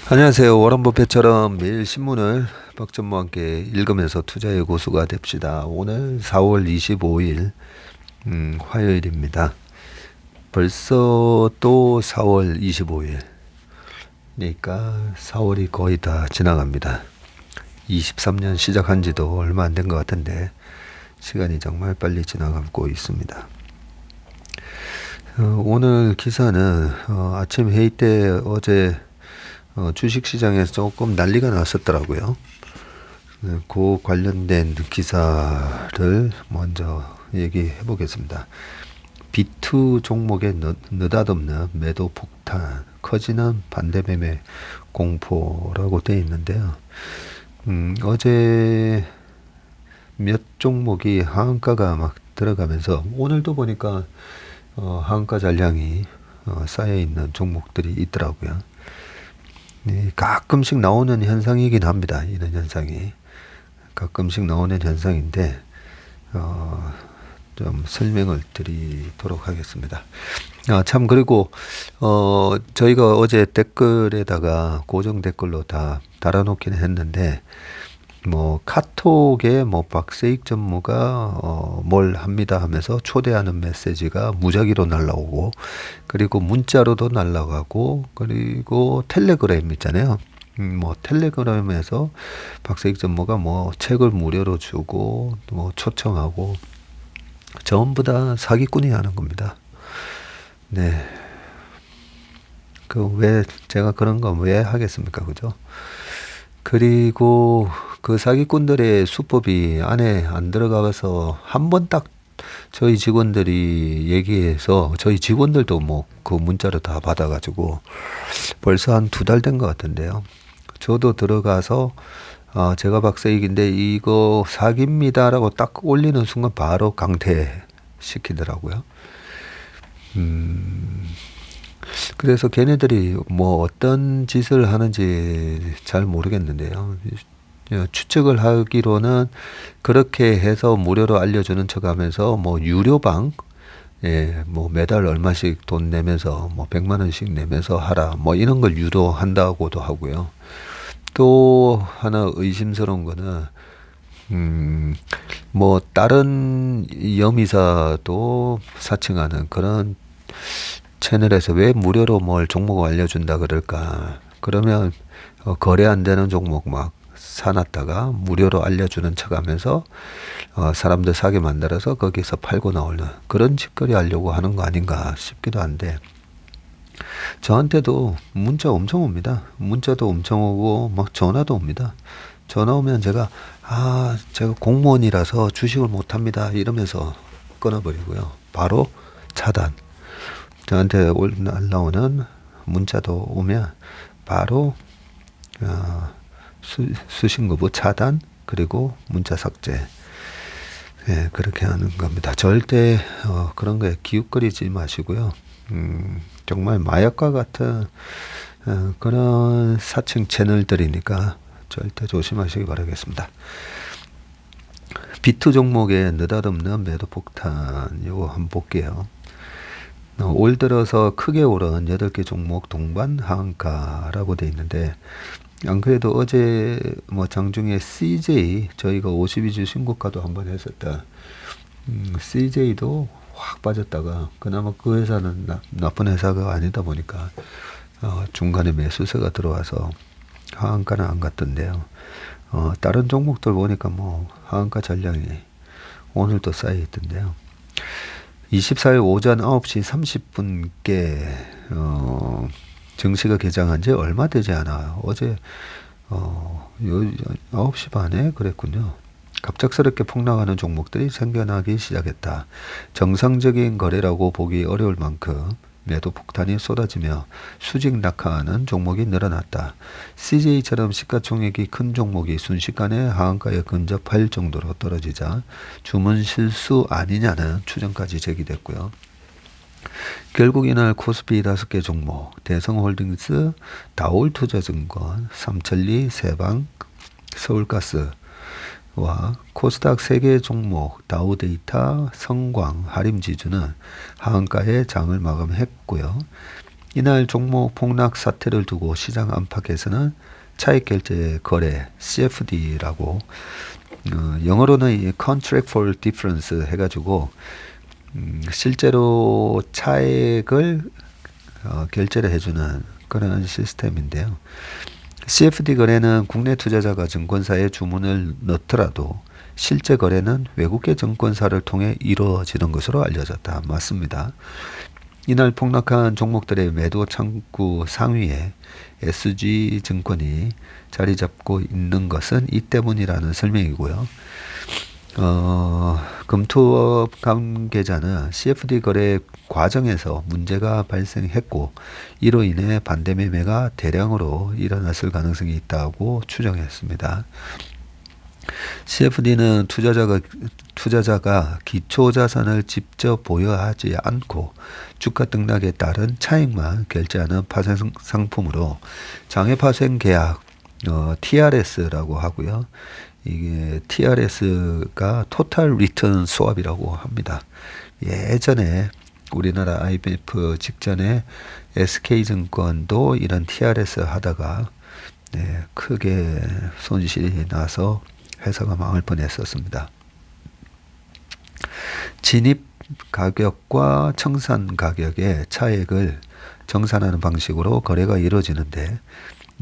안녕하세요. 워런 버핏처럼 매일 신문을 박전무와 함께 읽으면서 투자의 고수가 됩시다. 오늘 4월 25일 화요일입니다. 벌써 또 4월 25일. 그러니까 4월이 거의 다 지나갑니다. 23년 시작한 지도 얼마 안 된 것 같은데 시간이 정말 빨리 지나가고 있습니다. 오늘 기사는 아침 회의 때 어제 주식시장에서 조금 난리가 났었더라고요. 그 관련된 기사를 먼저 얘기해 보겠습니다. B2 종목의 느닷없는 매도 폭탄, 커지는 반대 매매 공포라고 되어 있는데요. 어제 몇 종목이 하한가가 막 들어가면서 오늘도 보니까 하한가 잔량이 쌓여 있는 종목들이 있더라고요. 네, 가끔씩 나오는 현상이긴 합니다. 이런 현상이 가끔씩 나오는 현상인데 좀 설명을 드리도록 하겠습니다. 참 그리고 저희가 어제 댓글에다가 고정 댓글로 다 달아놓기는 했는데 뭐 카톡에 뭐 박세익 전무가 뭘 합니다 하면서 초대하는 메시지가 무작위로 날라오고, 그리고 문자로도 날라가고, 그리고 텔레그램 있잖아요. 뭐 텔레그램에서 박세익 전무가 뭐 책을 무료로 주고 뭐 초청하고, 전부 다 사기꾼이 하는 겁니다. 네. 그 왜 제가 그런 거 왜 하겠습니까? 그죠? 그리고 그 사기꾼들의 수법이 안에 안 들어가서 한 번 딱 저희 직원들이 얘기해서 저희 직원들도 뭐 그 문자를 다 받아가지고 벌써 한 2달 된 것 같은데요. 저도 들어가서 제가 박사익인데 이거 사기입니다라고 딱 올리는 순간 바로 강퇴시키더라고요. 그래서 걔네들이 뭐 어떤 짓을 하는지 잘 모르겠는데요. 추측을 하기로는 그렇게 해서 무료로 알려주는 척 하면서 뭐 유료방, 예, 뭐 매달 얼마씩 돈 내면서 뭐 100만 원씩 내면서 하라, 뭐 이런 걸 유도한다고도 하고요. 또 하나 의심스러운 거는 뭐 다른 염이사도 사칭하는 그런 채널에서 왜 무료로 뭘 종목을 알려준다 그럴까? 그러면 거래 안 되는 종목 막 사놨다가 무료로 알려주는 척하면서 사람들 사게 만들어서 거기서 팔고 나오는 그런 짓거리 하려고 하는 거 아닌가 싶기도 한데, 저한테도 문자 엄청 옵니다. 문자도 엄청 오고 막 전화도 옵니다. 전화 오면 제가 제가 공무원이라서 주식을 못합니다 이러면서 끊어버리고요. 바로 차단. 저한테 날라오는 문자도 오면 바로 수신거부 차단, 그리고 문자 삭제. 예, 그렇게 하는 겁니다. 절대 그런 거에 기웃거리지 마시고요. 정말 마약과 같은 그런 사칭 채널들이니까 절대 조심하시기 바라겠습니다. B2 종목의 느닷없는 매도 폭탄, 이거 한번 볼게요. 올 들어서 크게 오른 8개 종목 동반 하한가라고 돼 있는데, 안 그래도 어제 뭐 장중에 CJ, 저희가 52주 신고가도 한번 했었다. CJ도 확 빠졌다가 그나마 그 회사는 나쁜 회사가 아니다 보니까 중간에 매수세가 들어와서 하한가는 안 갔던데요. 다른 종목들 보니까 뭐 하한가 전량이 오늘도 쌓여 있던데요. 24일 오전 9시 30분께 증시가 개장한 지 얼마 되지 않아요. 어제 9시 반에 그랬군요. 갑작스럽게 폭락하는 종목들이 생겨나기 시작했다. 정상적인 거래라고 보기 어려울 만큼 매도 폭탄이 쏟아지며 수직 낙하하는 종목이 늘어났다. CJ처럼 시가총액이 큰 종목이 순식간에 하한가에 근접할 정도로 떨어지자 주문 실수 아니냐는 추정까지 제기됐고요. 결국 이날 코스피 5개 종목, 대성홀딩스, 다올투자증권, 삼천리, 세방, 서울가스와 코스닥 3개 종목, 다우데이터, 성광, 하림지주는 하한가에 장을 마감했고요. 이날 종목 폭락 사태를 두고 시장 안팎에서는 차익 결제 거래 CFD라고 영어로는 이 Contract for Difference 해가지고 실제로 차액을 결제를 해주는 그런 시스템인데요. CFD 거래는 국내 투자자가 증권사에 주문을 넣더라도 실제 거래는 외국계 증권사를 통해 이루어지는 것으로 알려졌다. 맞습니다. 이날 폭락한 종목들의 매도 창구 상위에 SG증권이 자리 잡고 있는 것은 이 때문이라는 설명이고요. 금투업 관계자는 CFD 거래 과정에서 문제가 발생했고 이로 인해 반대 매매가 대량으로 일어났을 가능성이 있다고 추정했습니다. CFD는 투자자가 기초자산을 직접 보유하지 않고 주가 등락에 따른 차익만 결제하는 파생 상품으로 장외 파생 계약 TRS라고 하고요. 이게 TRS가 토탈 리턴 스왑이라고 합니다. 예전에 우리나라 IMF 직전에 SK증권도 이런 TRS 하다가 크게 손실이 나서 회사가 망할 뻔했었습니다. 진입 가격과 청산 가격의 차액을 정산하는 방식으로 거래가 이루어지는데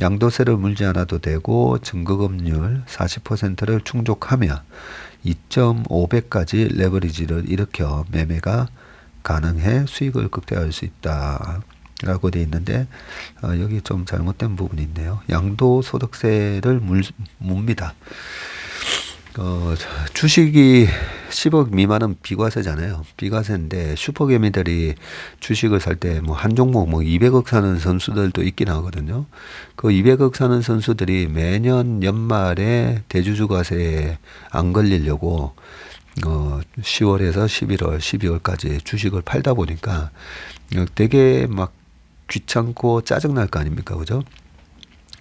양도세를 물지 않아도 되고 증거금률 40%를 충족하며 2.5배까지 레버리지를 일으켜 매매가 가능해 수익을 극대화할 수 있다 라고 되어 있는데 여기 좀 잘못된 부분이 있네요. 양도소득세를 묻니다. 주식이 10억 미만은 비과세잖아요. 비과세인데 슈퍼개미들이 주식을 살 때 뭐 한 종목 뭐 200억 사는 선수들도 있긴 하거든요. 그 200억 사는 선수들이 매년 연말에 대주주과세에 안 걸리려고 10월에서 11월, 12월까지 주식을 팔다 보니까 되게 막 귀찮고 짜증날 거 아닙니까? 그죠?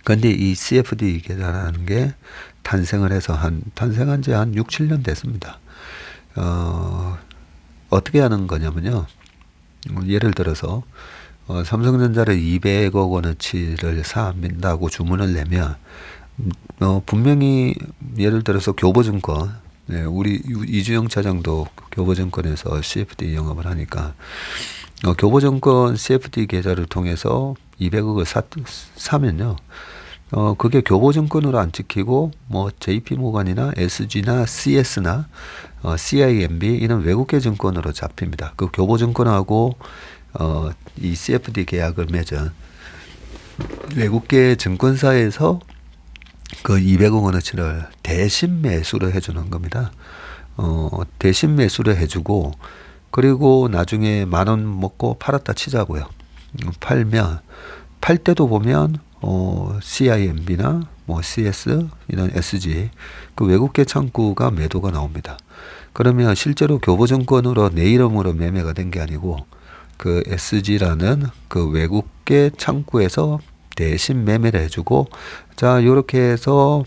근데 이 CFD 계좌라는 게 탄생한 지 한 6, 7년 됐습니다. 어떻게 하는 거냐면요. 예를 들어서, 삼성전자를 200억 원어치를 사민다고 주문을 내면, 분명히 예를 들어서 교보증권, 우리 이주영 차장도 교보증권에서 CFD 영업을 하니까, 교보증권 CFD 계좌를 통해서 200억을 사면요. 그게 교보증권으로 안 찍히고 뭐 JP모간이나 SG나 CS나 CIMB 이런 외국계 증권으로 잡힙니다. 그 교보증권하고 이 CFD 계약을 맺은 외국계 증권사에서 그 200억 원어치를 대신 매수를 해주는 겁니다. 대신 매수를 해주고 그리고 나중에 10,000원 먹고 팔았다 치자고요. 팔 때도 보면 CIMB나 뭐 CS 이런 SG 그 외국계 창구가 매도가 나옵니다. 그러면 실제로 교보증권으로 내 이름으로 매매가 된 게 아니고 그 SG라는 그 외국계 창구에서 대신 매매를 해주고 자 요렇게 해서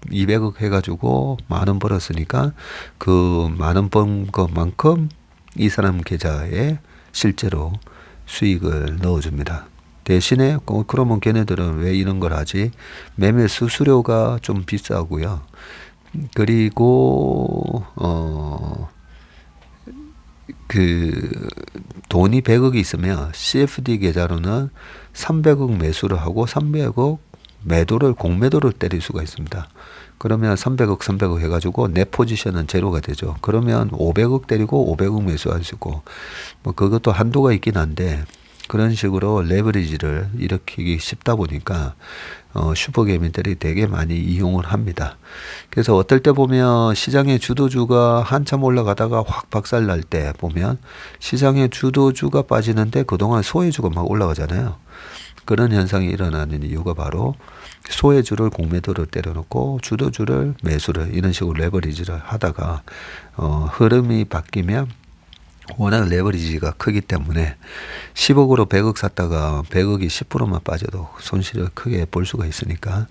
200억 해가지고 10,000원 벌었으니까 그 10,000원 번 것만큼 이 사람 계좌에 실제로 수익을 넣어줍니다. 대신에 그러면 걔네들은 왜 이런 걸 하지? 매매 수수료가 좀 비싸고요. 그리고 그 돈이 100억이 있으면 CFD 계좌로는 300억 매수를 하고 300억 매도를 공매도를 때릴 수가 있습니다. 그러면 300억 해가지고 내 포지션은 제로가 되죠. 그러면 500억 때리고 500억 매수할 수 있고 뭐 그것도 한도가 있긴 한데 그런 식으로 레버리지를 일으키기 쉽다 보니까 슈퍼개미들이 되게 많이 이용을 합니다. 그래서 어떨 때 보면 시장의 주도주가 한참 올라가다가 확 박살날 때 보면 시장의 주도주가 빠지는데 그동안 소외주가 막 올라가잖아요. 그런 현상이 일어나는 이유가 바로 소외주를 공매도를 때려놓고 주도주를 매수를 이런 식으로 레버리지를 하다가 흐름이 바뀌면 워낙 레버리지가 크기 때문에 10억으로 100억 샀다가 100억이 10%만 빠져도 손실을 크게 볼 수가 있으니까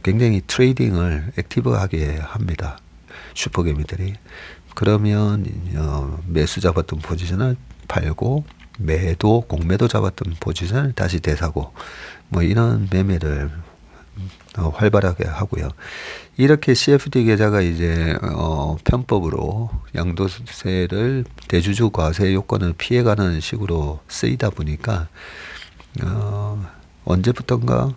굉장히 트레이딩을 액티브하게 합니다. 슈퍼개미들이. 그러면 매수 잡았던 포지션을 팔고 매도 공매도 잡았던 포지션을 다시 대사고 뭐 이런 매매를 활발하게 하고요. 이렇게 CFD 계좌가 이제 편법으로 양도세를 대주주 과세 요건을 피해가는 식으로 쓰이다 보니까 언제부턴가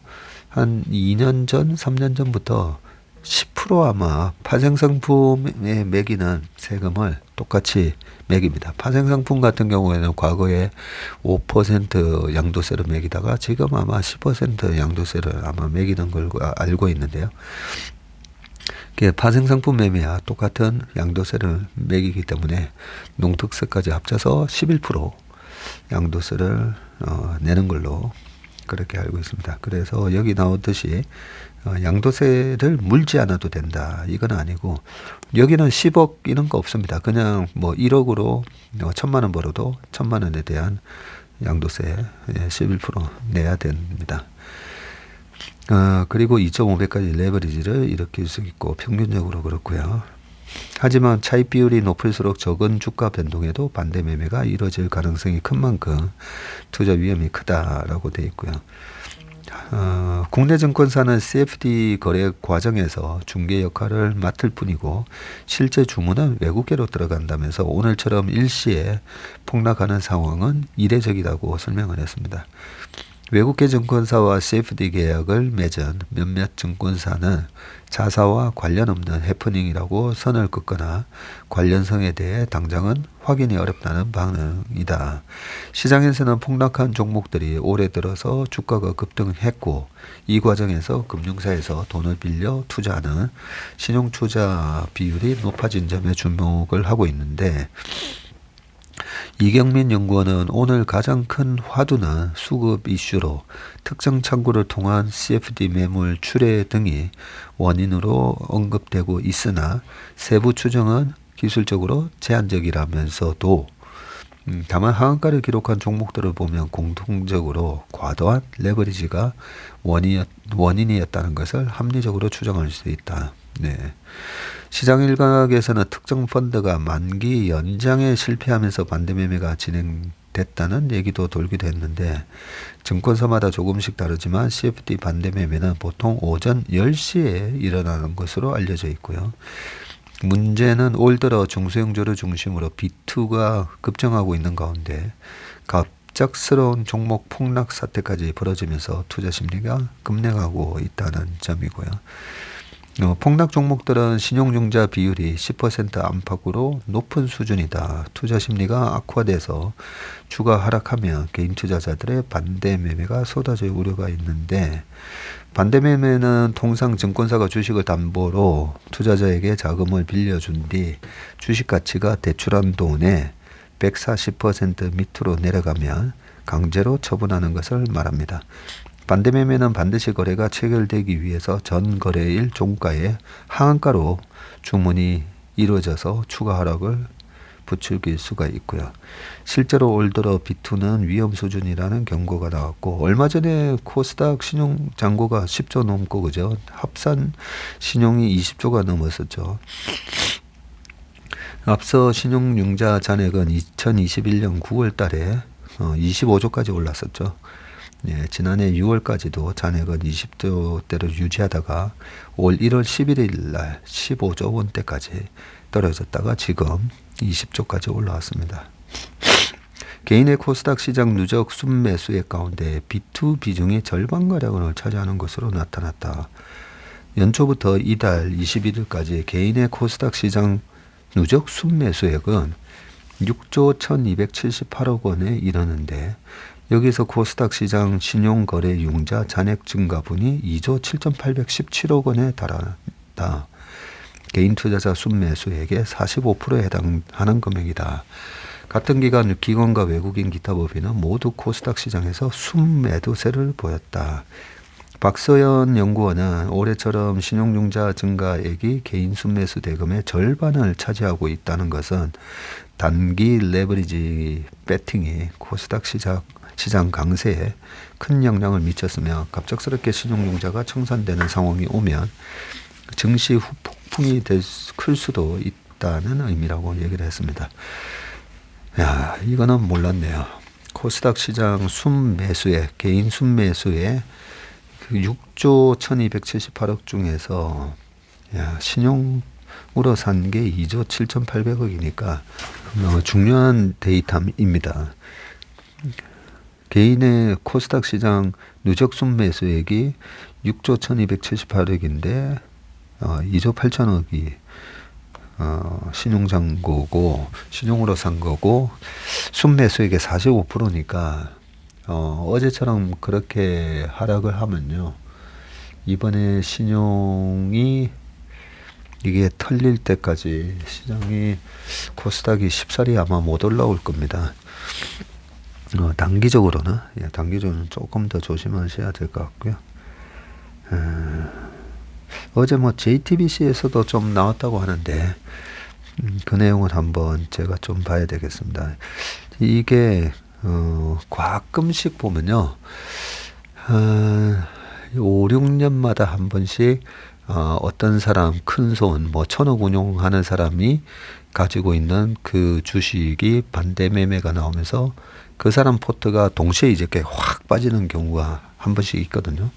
한 2년 전, 3년 전부터 10% 아마 파생상품에 매기는 세금을 똑같이 매깁니다. 파생상품 같은 경우에는 과거에 5% 양도세를 매기다가 지금 아마 10% 양도세를 아마 매기는 걸 알고 있는데요. 파생상품 매매와 똑같은 양도세를 매기기 때문에 농특세까지 합쳐서 11% 양도세를 내는 걸로 그렇게 알고 있습니다. 그래서 여기 나오듯이 양도세를 물지 않아도 된다. 이건 아니고 여기는 10억 이런 거 없습니다. 그냥 뭐 1억으로 1,000만 원 벌어도 1,000만 원에 대한 양도세 11% 내야 됩니다. 그리고 2.5배까지 레버리지를 일으킬 수 있고 평균적으로 그렇고요. 하지만 차익 비율이 높을수록 적은 주가 변동에도 반대 매매가 이루어질 가능성이 큰 만큼 투자 위험이 크다라고 되어 있고요. 국내 증권사는 CFD 거래 과정에서 중개 역할을 맡을 뿐이고 실제 주문은 외국계로 들어간다면서 오늘처럼 일시에 폭락하는 상황은 이례적이라고 설명을 했습니다. 외국계 증권사와 CFD 계약을 맺은 몇몇 증권사는 자사와 관련 없는 해프닝이라고 선을 긋거나 관련성에 대해 당장은 확인이 어렵다는 반응이다. 시장에서는 폭락한 종목들이 올해 들어서 주가가 급등했고 이 과정에서 금융사에서 돈을 빌려 투자하는 신용투자 비율이 높아진 점에 주목을 하고 있는데 이경민 연구원은 오늘 가장 큰 화두는 수급 이슈로 특정 창구를 통한 CFD 매물 출회 등이 원인으로 언급되고 있으나 세부 추정은 기술적으로 제한적이라면서도 다만 하한가를 기록한 종목들을 보면 공통적으로 과도한 레버리지가 원인이었다는 것을 합리적으로 추정할 수 있다. 네. 시장 일각에서는 특정 펀드가 만기 연장에 실패하면서 반대 매매가 진행됐다는 얘기도 돌기도 했는데 증권사마다 조금씩 다르지만 CFD 반대 매매는 보통 오전 10시에 일어나는 것으로 알려져 있고요. 문제는 올 들어 중소형주를 중심으로 B2가 급증하고 있는 가운데 갑작스러운 종목 폭락 사태까지 벌어지면서 투자 심리가 급락하고 있다는 점이고요. 폭락 종목들은 신용융자 비율이 10% 안팎으로 높은 수준이다. 투자 심리가 악화돼서 주가 하락하면 개인 투자자들의 반대 매매가 쏟아질 우려가 있는데 반대 매매는 통상 증권사가 주식을 담보로 투자자에게 자금을 빌려준 뒤 주식 가치가 대출한 돈의 140% 밑으로 내려가면 강제로 처분하는 것을 말합니다. 반대 매매는 반드시 거래가 체결되기 위해서 전 거래일 종가의 하한가로 주문이 이루어져서 추가 하락을 부추길 수가 있고요. 실제로 올 들어 B2는 위험 수준이라는 경고가 나왔고 얼마 전에 코스닥 신용 잔고가 10조 넘고 그죠? 합산 신용이 20조가 넘었었죠. 앞서 신용융자 잔액은 2021년 9월 달에 25조까지 올랐었죠. 네, 지난해 6월까지도 잔액은 20조대로 유지하다가 올 1월 11일 날 15조 원대까지 떨어졌다가 지금 20조까지 올라왔습니다. 개인의 코스닥 시장 누적 순매수액 가운데 B2 비중이 절반가량을 차지하는 것으로 나타났다. 연초부터 이달 21일까지 개인의 코스닥 시장 누적 순매수액은 6조 1278억 원에 이르는데 여기서 코스닥 시장 신용거래 융자 잔액 증가분이 2조 7817억 원에 달한다. 개인 투자자 순매수액의 45%에 해당하는 금액이다. 같은 기간 기관과 외국인 기타 법인은 모두 코스닥 시장에서 순매도세를 보였다. 박서연 연구원은 올해처럼 신용융자 증가액이 개인 순매수 대금의 절반을 차지하고 있다는 것은 단기 레버리지 배팅이 코스닥 시장 강세에 큰 영향을 미쳤으며 갑작스럽게 신용융자가 청산되는 상황이 오면 증시 후폭풍이 클 수도 있다는 의미라고 얘기를 했습니다. 야, 이거는 몰랐네요. 코스닥 시장 순매수에 개인 순매수에 그 6조 1278억 중에서 신용으로 산 게 2조 7800억이니까 중요한 데이터입니다. 개인의 코스닥 시장 누적 순매수액이 6조 1278억인데 2조 8천억이 신용잔고고 신용으로 산 거고 순매수액의 45%니까 어제처럼 그렇게 하락을 하면요, 이번에 신용이 이게 털릴 때까지 시장이 코스닥이 쉽사리 아마 못 올라올 겁니다. 단기적으로는 조금 더 조심하셔야 될 것 같고요. 어제 JTBC에서도 좀 나왔다고 하는데 그 내용은 한번 제가 좀 봐야 되겠습니다. 이게 가끔씩 보면요, 5, 6년마다 한 번씩 어떤 사람 큰손 1,000억 운용하는 사람이 가지고 있는 그 주식이 반대 매매가 나오면서 그 사람 포트가 동시에 이렇게 확 빠지는 경우가 한 번씩 있거든요.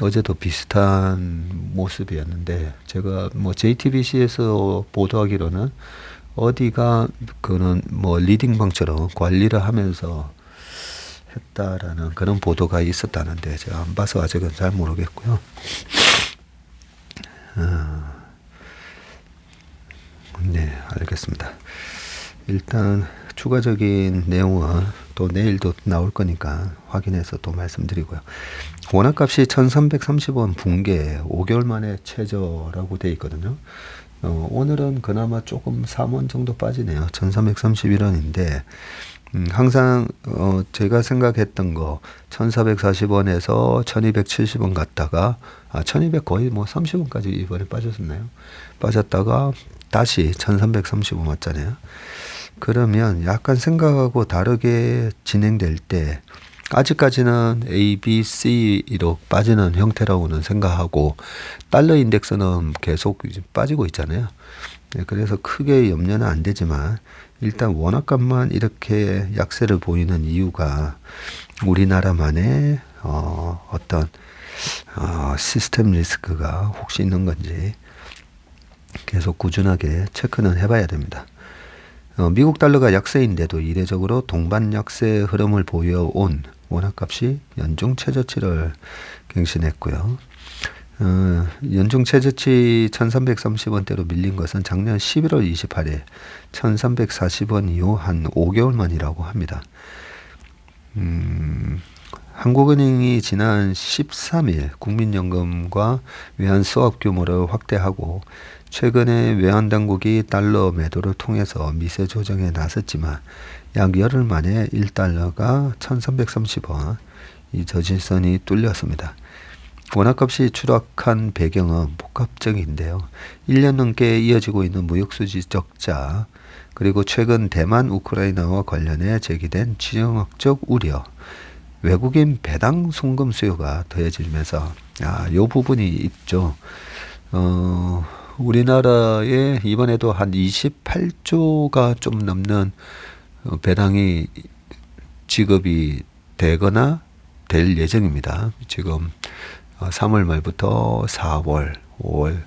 어제도 비슷한 모습이었는데 제가 JTBC에서 보도하기로는 어디가 그는 리딩방처럼 관리를 하면서 했다라는 그런 보도가 있었다는데 제가 안 봐서 아직은 잘 모르겠고요. 네, 알겠습니다. 일단 추가적인 내용은 또 내일도 나올 거니까 확인해서 또 말씀드리고요. 원화값이 1330원 붕괴 5개월 만에 최저라고 돼 있거든요. 오늘은 그나마 조금 3원 정도 빠지네요. 1331원인데 항상 제가 생각했던 거 1440원에서 1270원 갔다가 1200 거의 30원까지 이번에 빠졌었나요? 빠졌다가 다시 1330원 왔잖아요. 그러면 약간 생각하고 다르게 진행될 때 아직까지는 A, B, C로 빠지는 형태라고는 생각하고 달러 인덱스는 계속 빠지고 있잖아요. 네, 그래서 크게 염려는 안 되지만 일단 원화값만 이렇게 약세를 보이는 이유가 우리나라만의 어떤 시스템 리스크가 혹시 있는 건지 계속 꾸준하게 체크는 해봐야 됩니다. 미국 달러가 약세인데도 이례적으로 동반 약세 흐름을 보여온 원화값이 연중 최저치를 갱신했고요. 연중 최저치 1330원대로 밀린 것은 작년 11월 28일 1340원 이후 한 5개월 만이라고 합니다. 한국은행이 지난 13일 국민연금과 외환 수업 규모를 확대하고 최근에 외환당국이 달러 매도를 통해서 미세 조정에 나섰지만 약 열흘 만에 1달러가 1330원 이 저질선이 뚫렸습니다. 원화값이 추락한 배경은 복합적인데요. 1년 넘게 이어지고 있는 무역수지 적자, 그리고 최근 대만 우크라이나와 관련해 제기된 지정학적 우려, 외국인 배당 송금 수요가 더해지면서 이 부분이 있죠. 우리나라에 이번에도 한 28조가 좀 넘는 배당이 지급이 되거나 될 예정입니다. 지금 3월 말부터 4월, 5월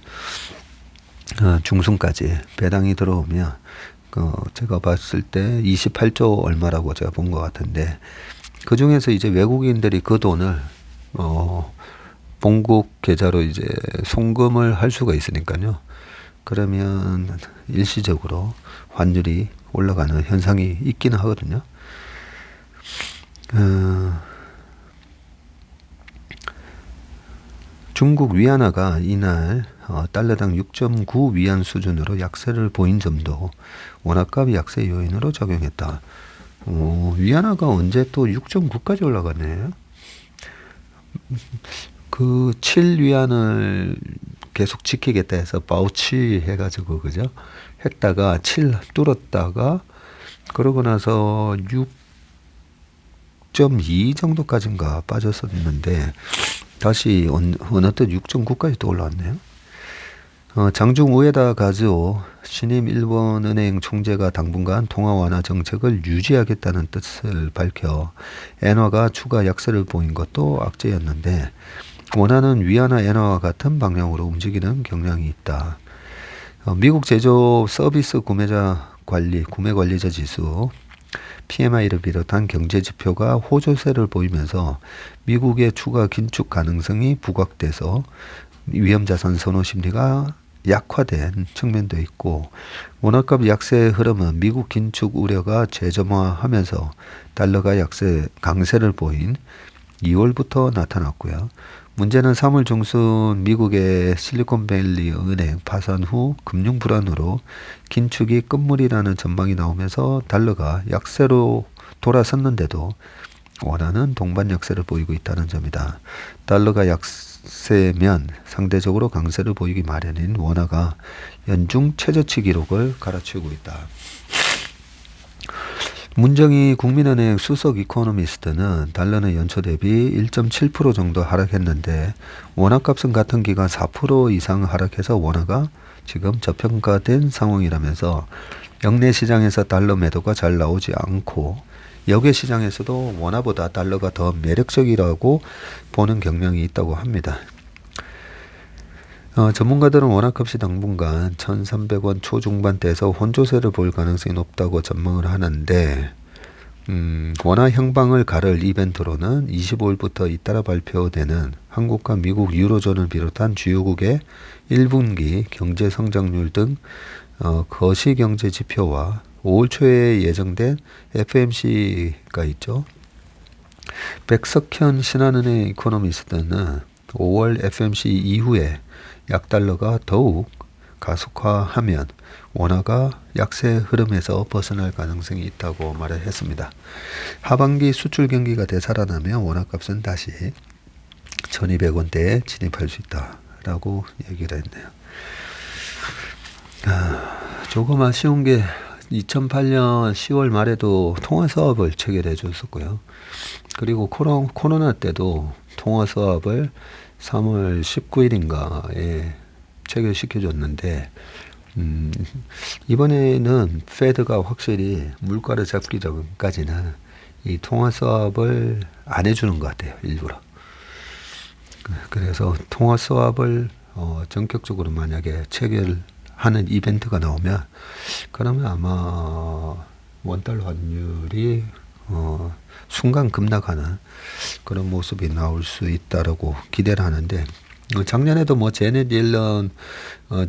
중순까지 배당이 들어오면 제가 봤을 때 28조 얼마라고 제가 본 것 같은데 그 중에서 이제 외국인들이 그 돈을 본국 계좌로 이제 송금을 할 수가 있으니까요. 그러면 일시적으로 환율이 올라가는 현상이 있기는 하거든요. 중국 위안화가 이날 달러당 6.9 위안 수준으로 약세를 보인 점도 원화값 약세 요인으로 작용했다. 위안화가 언제 또 6.9까지 올라가네. 그 7위안을 계속 지키겠다 해서 바우치 해가지고 그죠? 했다가 7 뚫었다가 그러고 나서 6.2 정도까지인가 빠졌었는데 다시 어느덧 6.9까지 또 올라왔네요. 장중 우에다 가즈오 신임 일본은행 총재가 당분간 통화 완화 정책을 유지하겠다는 뜻을 밝혀 엔화가 추가 약세를 보인 것도 악재였는데 원화는 위안화 엔화와 같은 방향으로 움직이는 경향이 있다. 미국 제조업 서비스 구매자 관리, 구매 관리자 지수 PMI를 비롯한 경제 지표가 호조세를 보이면서 미국의 추가 긴축 가능성이 부각돼서 위험자산 선호 심리가 약화된 측면도 있고 원화값 약세 흐름은 미국 긴축 우려가 재점화하면서 달러가 강세를 보인 2월부터 나타났고요. 문제는 3월 중순 미국의 실리콘밸리 은행 파산 후 금융 불안으로 긴축이 끝물이라는 전망이 나오면서 달러가 약세로 돌아섰는데도 원화는 동반 약세를 보이고 있다는 점이다. 달러가 약세면 상대적으로 강세를 보이기 마련인 원화가 연중 최저치 기록을 갈아치우고 있다. 문정희 국민은행 수석 이코노미스트는 달러는 연초 대비 1.7% 정도 하락했는데 원화값은 같은 기간 4% 이상 하락해서 원화가 지금 저평가된 상황이라면서 역내 시장에서 달러 매도가 잘 나오지 않고 역외 시장에서도 원화보다 달러가 더 매력적이라고 보는 경향이 있다고 합니다. 전문가들은 원화값이 당분간 1,300원 초중반대에서 혼조세를 볼 가능성이 높다고 전망을 하는데 원화 향방을 가를 이벤트로는 25일부터 잇따라 발표되는 한국과 미국 유로존을 비롯한 주요국의 1분기 경제 성장률 등 거시경제 지표와 5월 초에 예정된 FMC가 있죠. 백석현 신한은행 이코노미스트는 5월 FMC 이후에 약달러가 더욱 가속화하면 원화가 약세 흐름에서 벗어날 가능성이 있다고 말을 했습니다. 하반기 수출 경기가 되살아나면 원화값은 다시 1200원대에 진입할 수 있다라고 얘기를 했네요. 조금 아쉬운 게 2008년 10월 말에도 통화사업을 체결해 줬었고요. 그리고 코로나 때도 통화사업을 3월 19일인가에 체결시켜 줬는데 이번에는 페드가 확실히 물가를 잡기 전까지는 이 통화수합을 안 해주는 것 같아요. 일부러. 그래서 통화수합을 전격적으로 만약에 체결하는 이벤트가 나오면 그러면 아마 원달러 환율이 순간 급락하는 그런 모습이 나올 수 있다라고 기대를 하는데 작년에도 뭐 제넷 옐런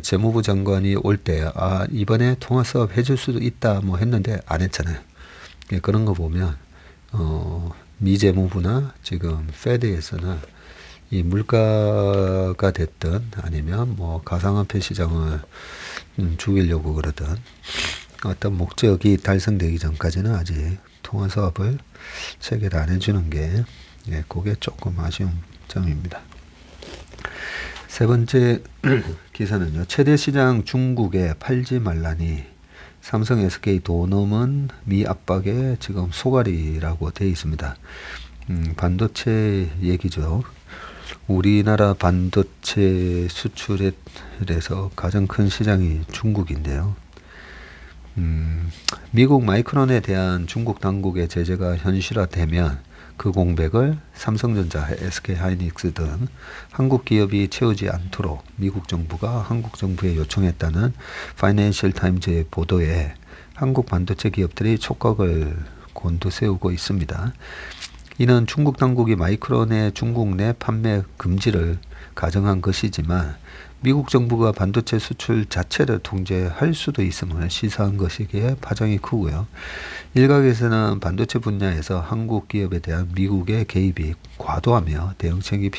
재무부 장관이 올 때 이번에 통화 수업 해줄 수도 있다 뭐 했는데 안 했잖아요. 그런 거 보면 미 재무부나 지금 페드에서는 이 물가가 됐든 아니면 뭐 가상화폐 시장을 죽이려고 그러든 어떤 목적이 달성되기 전까지는 아직 통화 사업을 체결 안 해주는 게 그게 조금 아쉬운 점입니다. 세 번째 기사는요. 최대 시장 중국에 팔지 말라니 삼성 SK 도넘은 미 압박에 지금 소갈이라고 되어 있습니다. 반도체 얘기죠. 우리나라 반도체 수출에서 가장 큰 시장이 중국인데요. 미국 마이크론에 대한 중국 당국의 제재가 현실화되면 그 공백을 삼성전자, SK하이닉스 등 한국 기업이 채우지 않도록 미국 정부가 한국 정부에 요청했다는 파이낸셜 타임즈의 보도에 한국 반도체 기업들이 촉각을 곤두세우고 있습니다. 이는 중국 당국이 마이크론의 중국 내 판매 금지를 가정한 것이지만 미국 정부가 반도체 수출 자체를 통제할 수도 있음을 시사한 것이기에 파장이 크고요. 일각에서는 반도체 분야에서 한국 기업에 대한 미국의 개입이 과도하며 대응책이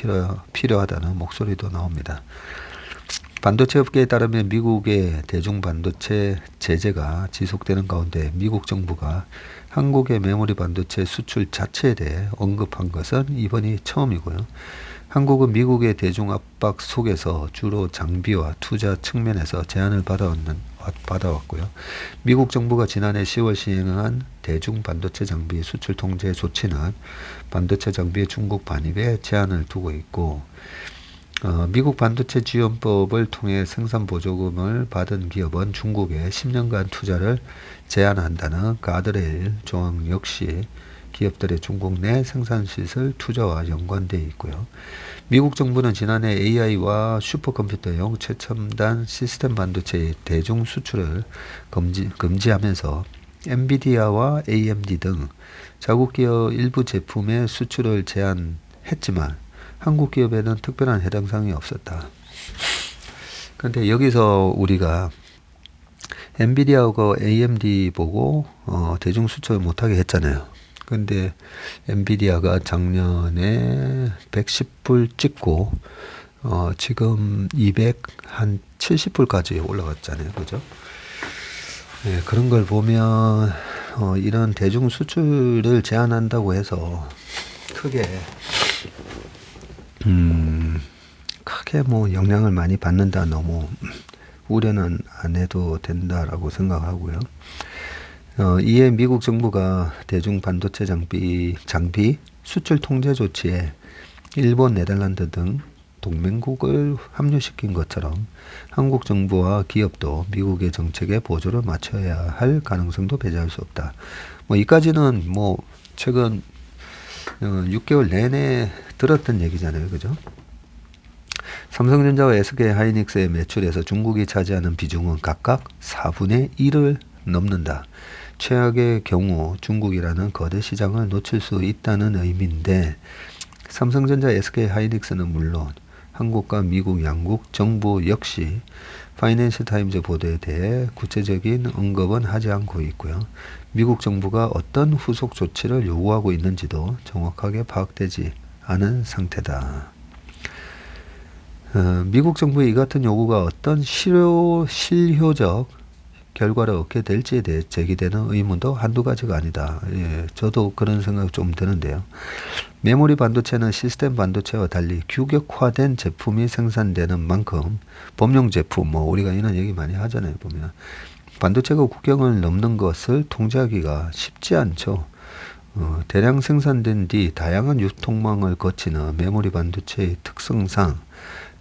필요하다는 목소리도 나옵니다. 반도체 업계에 따르면 미국의 대중 반도체 제재가 지속되는 가운데 미국 정부가 한국의 메모리 반도체 수출 자체에 대해 언급한 것은 이번이 처음이고요. 한국은 미국의 대중 압박 속에서 주로 장비와 투자 측면에서 제한을 받아왔고요. 미국 정부가 지난해 10월 시행한 대중 반도체 장비 수출 통제 조치는 반도체 장비의 중국 반입에 제한을 두고 있고 미국 반도체 지원법을 통해 생산 보조금을 받은 기업은 중국에 10년간 투자를 제한한다는 가드레일 조항 역시 기업들의 중국 내 생산시설 투자와 연관되어 있고요. 미국 정부는 지난해 AI와 슈퍼컴퓨터용 최첨단 시스템 반도체의 대중 수출을 금지하면서 엔비디아와 AMD 등 자국 기업 일부 제품의 수출을 제한했지만 한국 기업에는 특별한 해당 사항이 없었다. 그런데 여기서 우리가 엔비디아하고 AMD 보고 대중 수출 못하게 했잖아요. 근데 엔비디아가 작년에 110불 찍고 지금 270불까지 올라갔잖아요. 그죠? 네, 그런 걸 보면 이런 대중 수출을 제한한다고 해서 크게 뭐 영향을 많이 받는다, 너무 우려는 안 해도 된다라고 생각하고요. 이에 미국 정부가 대중 반도체 장비 수출 통제 조치에 일본, 네덜란드 등 동맹국을 합류시킨 것처럼 한국 정부와 기업도 미국의 정책에 보조를 맞춰야 할 가능성도 배제할 수 없다. 뭐 이까지는 뭐 최근 6개월 내내 들었던 얘기잖아요. 그죠? 삼성전자와 SK하이닉스의 매출에서 중국이 차지하는 비중은 각각 4분의 1을 넘는다. 최악의 경우 중국이라는 거대 시장을 놓칠 수 있다는 의미인데, 삼성전자, SK하이닉스는 물론 한국과 미국 양국 정부 역시 파이낸셜 타임즈 보도에 대해 구체적인 언급은 하지 않고 있고요. 미국 정부가 어떤 후속 조치를 요구하고 있는지도 정확하게 파악되지 않은 상태다. 미국 정부의 이 같은 요구가 어떤 실효적 결과를 얻게 될지에 대해 제기되는 의문도 한두 가지가 아니다. 예, 저도 그런 생각 좀 드는데요. 메모리 반도체는 시스템 반도체와 달리 규격화된 제품이 생산되는 만큼 범용 제품, 뭐 우리가 이런 얘기 많이 하잖아요. 보면 반도체가 국경을 넘는 것을 통제하기가 쉽지 않죠. 대량 생산된 뒤 다양한 유통망을 거치는 메모리 반도체의 특성상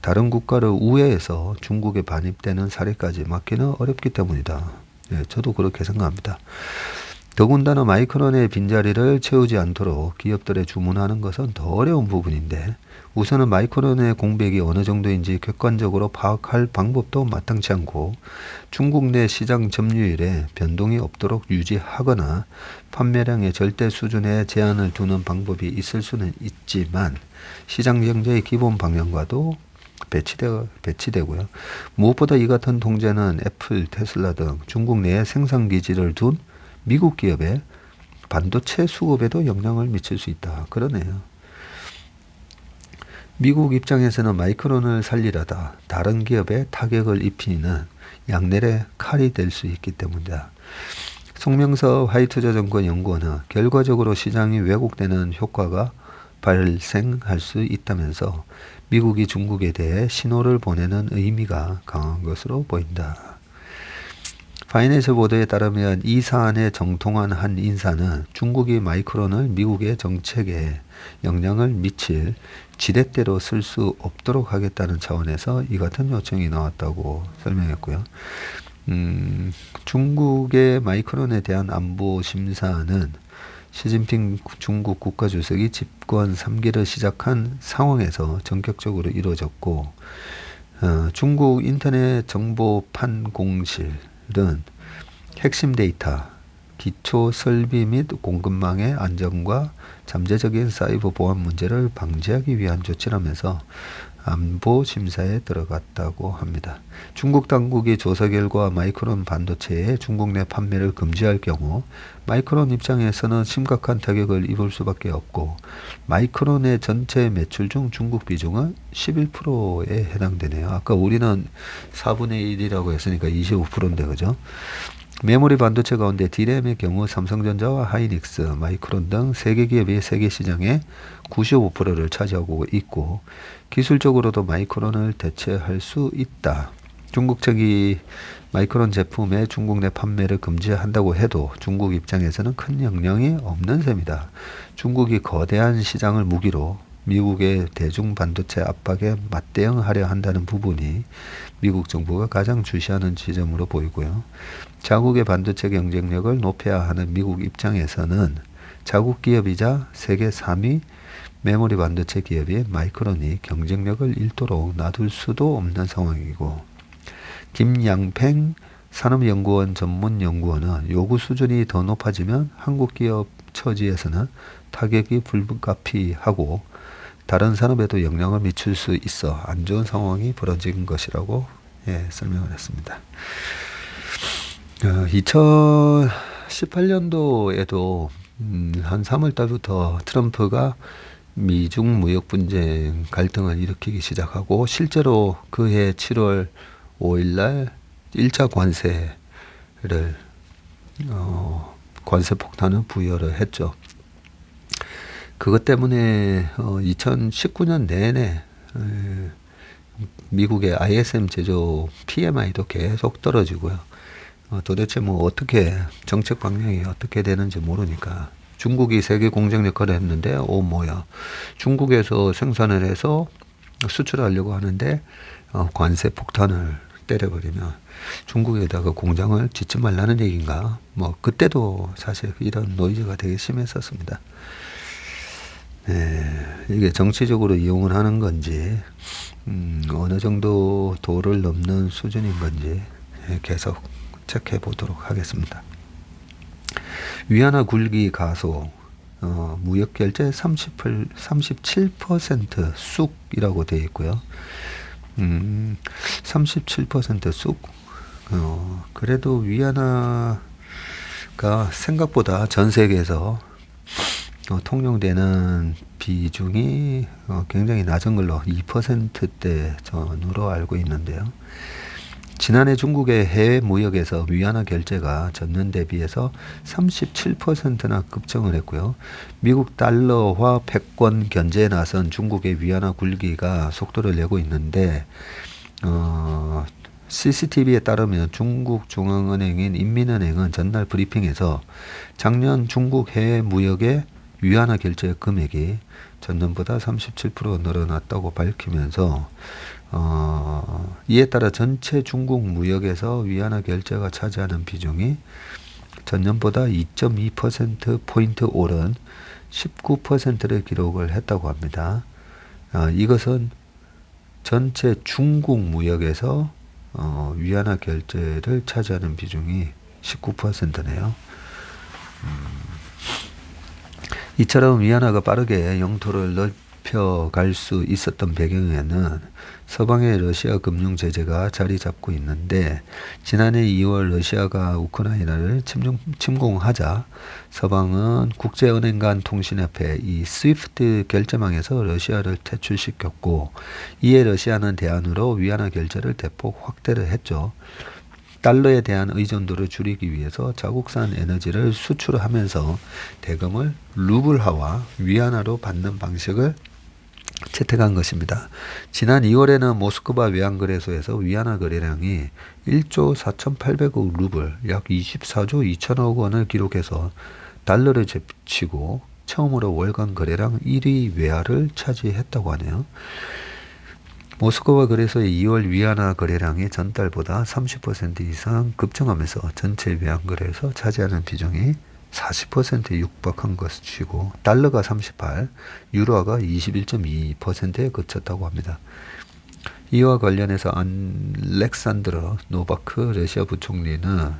다른 국가를 우회해서 중국에 반입되는 사례까지 막기는 어렵기 때문이다. 예, 저도 그렇게 생각합니다. 더군다나 마이크론의 빈자리를 채우지 않도록 기업들에 주문하는 것은 더 어려운 부분인데, 우선은 마이크론의 공백이 어느 정도인지 객관적으로 파악할 방법도 마땅치 않고, 중국 내 시장 점유율에 변동이 없도록 유지하거나 판매량의 절대 수준에 제한을 두는 방법이 있을 수는 있지만 시장 경제의 기본 방향과도 배치되고요. 무엇보다 이 같은 통제는 애플, 테슬라 등 중국 내에 생산 기지를 둔 미국 기업의 반도체 수급에도 영향을 미칠 수 있다. 그러네요. 미국 입장에서는 마이크론을 살리려다 다른 기업에 타격을 입히는 양날의 칼이 될 수 있기 때문이다. 송명섭 화이트저증권 연구원은 결과적으로 시장이 왜곡되는 효과가 발생할 수 있다면서 미국이 중국에 대해 신호를 보내는 의미가 강한 것으로 보인다. 파이낸셜 보도에 따르면 이 사안에 정통한 한 인사는 중국이 마이크론을 미국의 정책에 영향을 미칠 지렛대로 쓸 수 없도록 하겠다는 차원에서 이 같은 요청이 나왔다고 설명했고요. 중국의 마이크론에 대한 안보 심사는 시진핑 중국 국가주석이 집권 3기를 시작한 상황에서 전격적으로 이루어졌고, 중국 인터넷 정보판공실은 핵심 데이터, 기초 설비 및 공급망의 안전과 잠재적인 사이버 보안 문제를 방지하기 위한 조치라면서 안보 심사에 들어갔다고 합니다. 중국 당국이 조사 결과 마이크론 반도체의 중국 내 판매를 금지할 경우 마이크론 입장에서는 심각한 타격을 입을 수밖에 없고, 마이크론의 전체 매출 중 중국 비중은 11%에 해당되네요. 아까 우리는 4분의 1이라고 했으니까 25%인데 그죠? 메모리 반도체 가운데 D램의 경우 삼성전자와 하이닉스, 마이크론 등 3개 기업이 세계 시장의 95%를 차지하고 있고, 기술적으로도 마이크론을 대체할 수 있다. 중국 측이 마이크론 제품의 중국 내 판매를 금지한다고 해도 중국 입장에서는 큰 영향이 없는 셈이다. 중국이 거대한 시장을 무기로 미국의 대중 반도체 압박에 맞대응하려 한다는 부분이 미국 정부가 가장 주시하는 지점으로 보이고요. 자국의 반도체 경쟁력을 높여야 하는 미국 입장에서는 자국 기업이자 세계 3위 메모리 반도체 기업인 마이크론이 경쟁력을 1도로 놔둘 수도 없는 상황이고, 김양팽 산업연구원 전문연구원은 요구 수준이 더 높아지면 한국 기업 처지에서는 타격이 불가피하고 다른 산업에도 영향을 미칠 수 있어 안 좋은 상황이 벌어진 것이라고 설명을 했습니다. 2018년도에도 한 3월 달부터 트럼프가 미중 무역 분쟁 갈등을 일으키기 시작하고, 실제로 그해 7월 5일 날 1차 관세 폭탄을 부여를 했죠. 그것 때문에 2019년 내내 미국의 ISM 제조 PMI도 계속 떨어지고요. 도대체 뭐 어떻게 정책 방향이 어떻게 되는지 모르니까 중국이 세계 공정 역할을 했는데 뭐야, 중국에서 생산을 해서 수출하려고 하는데 관세 폭탄을 때려버리면 중국에다가 공장을 짓지 말라는 얘기인가. 뭐 그때도 사실 이런 노이즈가 되게 심했었습니다. 이게 정치적으로 이용을 하는 건지 어느 정도 도를 넘는 수준인 건지 계속 체크해 보도록 하겠습니다. 위안화 굴기 가속, 무역 결제 37% 쑥이라고 되어 있고요. 37% 쑥. 그래도 위안화가 생각보다 전 세계에서 통용되는 비중이 굉장히 낮은 걸로 2%대 전후로 알고 있는데요. 지난해 중국의 해외 무역에서 위안화 결제가 전년 대비해서 37%나 급증을 했고요. 미국 달러화 패권 견제에 나선 중국의 위안화 굴기가 속도를 내고 있는데, CCTV에 따르면 중국 중앙은행인 인민은행은 전날 브리핑에서 작년 중국 해외 무역의 위안화 결제 금액이 전년보다 37% 늘어났다고 밝히면서 이에 따라 전체 중국 무역에서 위안화 결제가 차지하는 비중이 전년보다 2.2%포인트 오른 19%를 기록을 했다고 합니다. 이것은 전체 중국 무역에서 위안화 결제를 차지하는 비중이 19%네요. 이처럼 위안화가 빠르게 영토를 넓혀갈 수 있었던 배경에는 서방의 러시아 금융 제재가 자리 잡고 있는데, 지난해 2월 러시아가 우크라이나를 침공하자 서방은 국제은행 간 통신협회 이 스위프트 결제망에서 러시아를 퇴출시켰고, 이에 러시아는 대안으로 위안화 결제를 대폭 확대를 했죠. 달러에 대한 의존도를 줄이기 위해서 자국산 에너지를 수출하면서 대금을 루블화와 위안화로 받는 방식을 채택한 것입니다. 지난 2월에는 모스크바 외환거래소에서 위안화 거래량이 1조 4,800억 루블, 약 24조 2천억 원을 기록해서 달러를 제치고 처음으로 월간 거래량 1위 외화를 차지했다고 하네요. 모스크바 거래소의 2월 위안화 거래량이 전달보다 30% 이상 급증하면서 전체 외환거래에서 차지하는 비중이 40%에 육박한 것이고, 달러가 38, 유로화가 21.2%에 그쳤다고 합니다. 이와 관련해서 알렉산드러 노바크 러시아 부총리는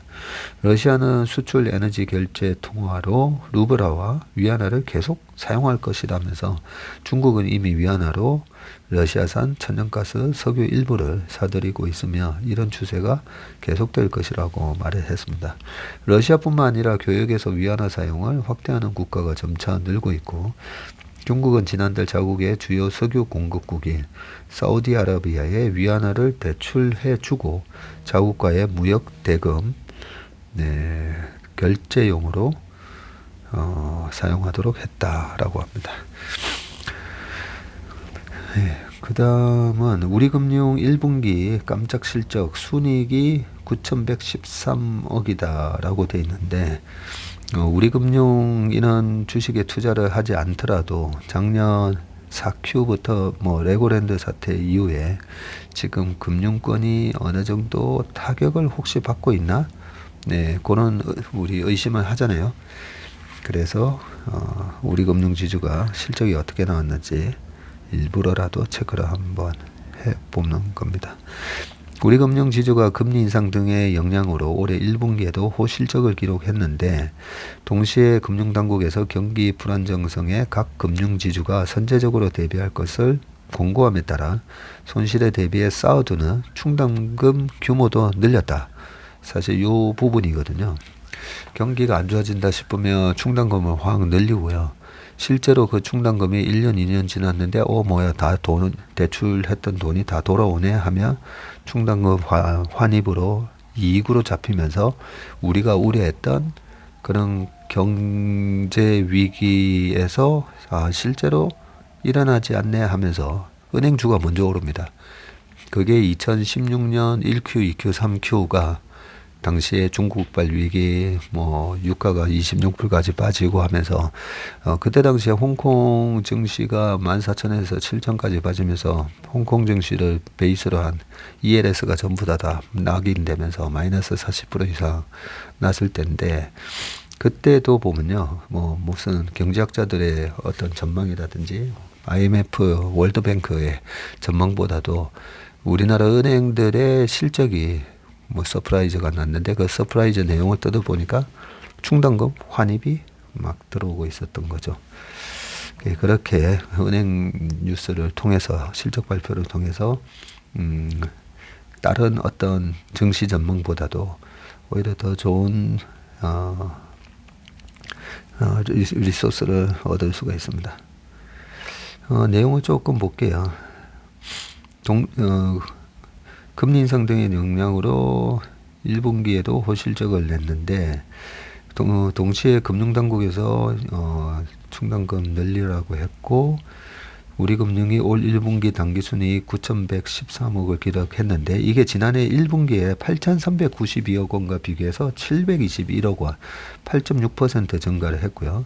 러시아는 수출 에너지 결제 통화로 루블화와 위안화를 계속 사용할 것이라면서 중국은 이미 위안화로 러시아산 천연가스, 석유 일부를 사들이고 있으며 이런 추세가 계속될 것이라고 말을 했습니다. 러시아뿐만 아니라 교역에서 위안화 사용을 확대하는 국가가 점차 늘고 있고, 중국은 지난달 자국의 주요 석유 공급국인 사우디아라비아에 위안화를 대출해주고 자국과의 무역 대금 결제용으로 사용하도록 했다라고 합니다. 그 다음은 우리금융 1분기 깜짝 실적 순이익이 9,113억이다 라고 되어 있는데, 우리금융 이런 주식에 투자를 하지 않더라도 작년 4Q부터 뭐 레고랜드 사태 이후에 지금 금융권이 어느 정도 타격을 혹시 받고 있나? 네, 그런 우리 의심을 하잖아요. 그래서 우리 금융지주가 실적이 어떻게 나왔는지 일부러라도 체크를 한번 해보는 겁니다. 우리 금융지주가 금리 인상 등의 영향으로 올해 1분기에도 호실적을 기록했는데 동시에 금융당국에서 경기 불안정성에 각 금융지주가 선제적으로 대비할 것을 권고함에 따라 손실에 대비해 쌓아두는 충당금 규모도 늘렸다. 사실 이 부분이거든요. 경기가 안 좋아진다 싶으면 충당금을 확 늘리고요. 실제로 그 충당금이 1년, 2년 지났는데 뭐야 다 돈 대출했던 돈이 다 돌아오네 하면 충당금 환입으로 이익으로 잡히면서 우리가 우려했던 그런 경제 위기에서 실제로 일어나지 않네 하면서 은행주가 먼저 오릅니다. 그게 2016년 1Q, 2Q, 3Q가 당시에 중국발 위기, 유가가 26불까지 빠지고 하면서, 그때 당시에 홍콩 증시가 14,000에서 7,000까지 빠지면서 홍콩 증시를 베이스로 한 ELS가 전부 다 낙인되면서 마이너스 40% 이상 났을 때인데, 그때도 보면요, 무슨 경제학자들의 어떤 전망이라든지 IMF, 월드뱅크의 전망보다도 우리나라 은행들의 실적이 서프라이즈가 났는데 그 서프라이즈 내용을 뜯어보니까 충당금 환입이 막 들어오고 있었던 거죠. 그렇게 은행 뉴스를 통해서 실적 발표를 통해서 다른 어떤 증시 전망보다도 오히려 더 좋은 리소스를 얻을 수가 있습니다. 내용을 조금 볼게요. 금리 인상 등의 영향으로 1분기에도 호실적을 냈는데 동시에 금융당국에서 충당금 늘리라고 했고 우리 금융이 올 1분기 당기순이익 9,113억을 기록했는데 이게 지난해 1분기에 8,392억 원과 비교해서 721억 원, 8.6% 증가를 했고요.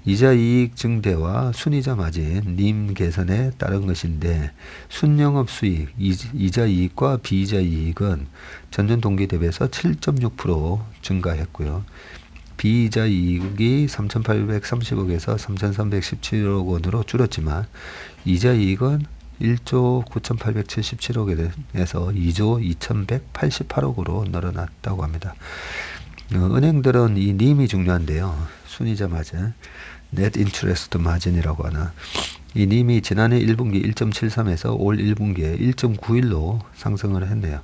이자 이익 증대와 순이자 마진, 님 개선에 따른 것인데 순영업 수익, 이자 이익과 비이자 이익은 전년 동기 대비해서 7.6% 증가했고요. 비이자 이익이 3,830억에서 3,317억 원으로 줄었지만 이자 이익은 1조 9,877억에서 2조 2,188억으로 늘어났다고 합니다. 은행들은 이 님이 중요한데요. 순이자 마진, Net Interest Margin이라고 하나. 이 님이 지난해 1분기 1.73에서 올 1분기에 1.91로 상승을 했네요.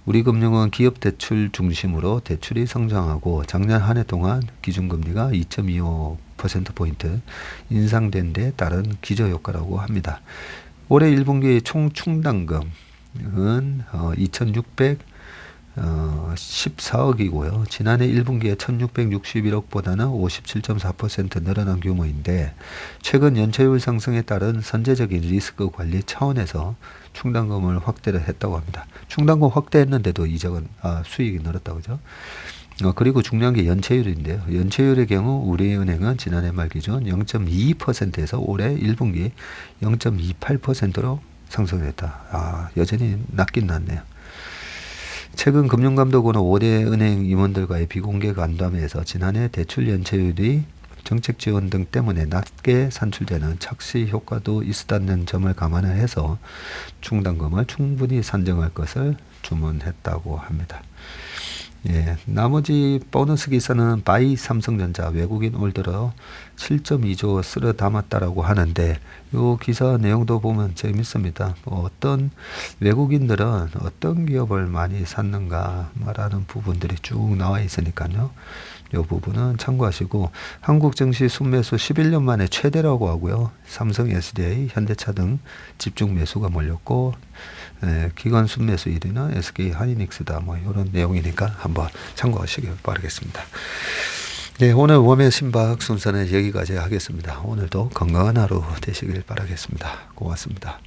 우리금융은 기업 대출 중심으로 대출이 성장하고 작년 한 해 동안 기준금리가 2.25%포인트 인상된 데 따른 기저효과라고 합니다. 올해 1분기 총 충당금은 2,614억이고요. 지난해 1분기에 1,661억보다는 57.4% 늘어난 규모인데 최근 연체율 상승에 따른 선제적인 리스크 관리 차원에서 충당금을 확대를 했다고 합니다. 충당금 확대했는데도 수익이 늘었다고 그죠? 그리고 중요한 게 연체율인데요. 연체율의 경우 우리은행은 지난해 말 기준 0.22%에서 올해 1분기 0.28%로 상승했다. 여전히 낮긴 낮네요. 최근 금융감독원은 5대 은행 임원들과의 비공개 간담회에서 지난해 대출 연체율이 정책 지원 등 때문에 낮게 산출되는 착시 효과도 있었다는 점을 감안을 해서 충당금을 충분히 산정할 것을 주문했다고 합니다. 나머지 보너스 기사는 바이 삼성전자 외국인 올 들어 7.2조 쓸어 담았다라고 하는데 이 기사 내용도 보면 재밌습니다. 어떤 외국인들은 어떤 기업을 많이 샀는가 말하는 부분들이 쭉 나와 있으니까요. 이 부분은 참고하시고 한국 증시 순매수 11년 만에 최대라고 하고요. 삼성, SDI, 현대차 등 집중 매수가 몰렸고 기관 순매수 1위는 SK 하이닉스다. 이런 내용이니까 한번 참고하시기 바라겠습니다. 오늘 웜의 신박 순서는 여기까지 하겠습니다. 오늘도 건강한 하루 되시길 바라겠습니다. 고맙습니다.